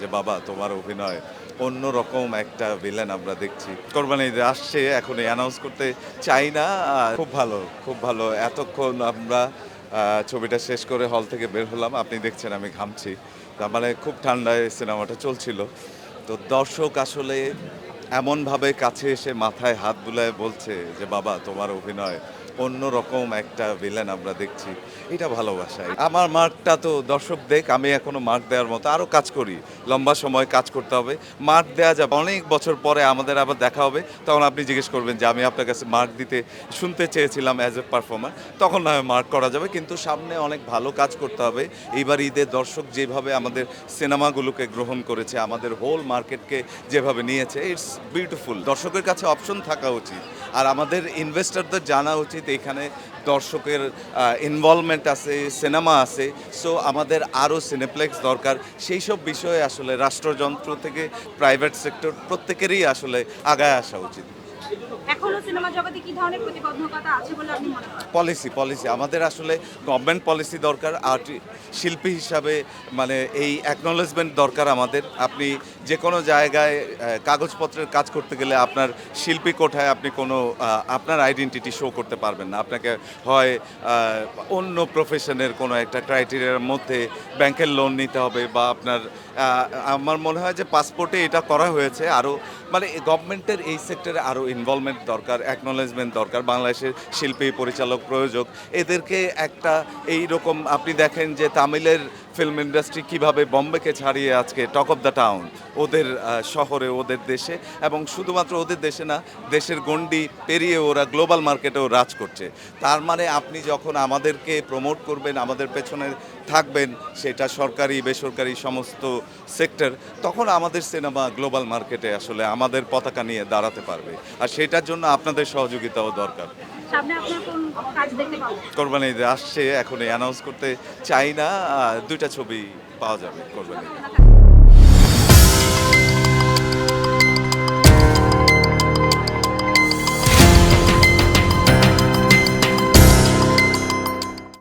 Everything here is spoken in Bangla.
যে বাবা তোমার অভিনয় অন্যরকম একটা ভিলেন আমরা দেখছি। কোরবানি ঈদ আসছে, এখন অ্যানাউন্স করতে চাই না। খুব ভালো, খুব ভালো। এতক্ষণ আমরা ছবিটা শেষ করে হল থেকে বের হলাম। আপনি দেখছেন আমি ঘামছি। তার মানে খুব ঠান্ডায় সিনেমাটা চলছিল। তো দর্শক আসলে এমনভাবে কাছে এসে মাথায় হাত বুলায়ে বলছে যে বাবা তোমার অভিনয় অন্যরকম একটা ভিলেন আমরা দেখছি। এটা ভালোবাসা। আমার মার্কটা তো দর্শক দেখ, আমি এখনো মার্ক দেওয়ার মতো আরও কাজ করি। লম্বা সময় কাজ করতে হবে। মার্ক দেওয়া যাবে। অনেক বছর পরে আমাদের আবার দেখা হবে। তখন আপনি জিজ্ঞেস করবেন যে আমি আপনার কাছে মার্ক দিতে শুনতে চেয়েছিলাম অ্যাজ এ পারফর্মার। তখন না হয় মার্ক করা যাবে, কিন্তু সামনে অনেক ভালো কাজ করতে হবে। এইবার ঈদে দর্শক যেভাবে আমাদের সিনেমাগুলোকে গ্রহণ করেছে, আমাদের হোল মার্কেটকে যেভাবে নিয়েছে, ইটস বিউটিফুল। দর্শকের কাছে অপশন থাকা উচিত। আর আমাদের ইনভেস্টরদের জানা উচিত এখানে দর্শকের ইনভলভমেন্ট আছে, সিনেমা আছে। সো আমাদের আরও সিনেপ্লেক্স দরকার। সেই সব বিষয়ে আসলে রাষ্ট্রযন্ত্র থেকে প্রাইভেট সেক্টর প্রত্যেকেরই আসলে আগায় আসা উচিত। এখনো সিনেমা জগতে কি ধরনের প্রতিবন্ধকতা আছে বলে আপনি মনে করেন? পলিসি আমাদের আসলে গভর্নমেন্ট পলিসি দরকার। আর শিল্পী হিসাবে মানে এই অ্যাকনোলেজমেন্ট দরকার আমাদের। আপনি যে কোনো জায়গায় কাগজপত্রের কাজ করতে গেলে আপনার শিল্পী কোঠায় আপনি কোনো আপনার আইডেন্টিটি শো করতে পারবেন না। আপনাকে হয় অন্য প্রফেশনের কোনো একটা ক্রাইটেরিয়ার মধ্যে ব্যাংকের লোন নিতে হবে, বা আপনার আমার মনে হয় যে পাসপোর্টে এটা করা হয়েছে। আরও মানে গভর্নমেন্টের এই সেক্টরে আরও ইনভলভমেন্ট দরকার, অ্যাকনোলেজমেন্ট দরকার। বাংলাদেশের শিল্পী পরিচালক প্রযোজক এদেরকে একটা এই রকম আপনি দেখেন যে তামিলের ফিল্ম ইন্ডাস্ট্রি কিভাবে বম্বেকে ছাড়িয়ে আজকে টক অফ দ্য টাউন, ওদের শহরে, ওদের দেশে, এবং শুধুমাত্র ওদের দেশে না, দেশের গণ্ডি পেরিয়ে ওরা গ্লোবাল মার্কেটেও রাজ করছে। তার মানে আপনি যখন আমাদেরকে প্রমোট করবেন, আমাদের পেছনে থাকবেন, সেটা সরকারি বেসরকারি সমস্ত সেক্টর, তখন আমাদের সিনেমা গ্লোবাল মার্কেটে আসলে আমাদের পতাকা নিয়ে দাঁড়াতে পারবে। আর সেটার জন্য আপনাদের সহযোগিতাও দরকার। সামনে আপনার কোন কাজ দেখতে পাবো? কোরবানি ঈদ আসছে, এখন অ্যানাউন্স করতে চাই না। দুইটা ছবি পাওয়া যাবে কোরবানি ঈদে।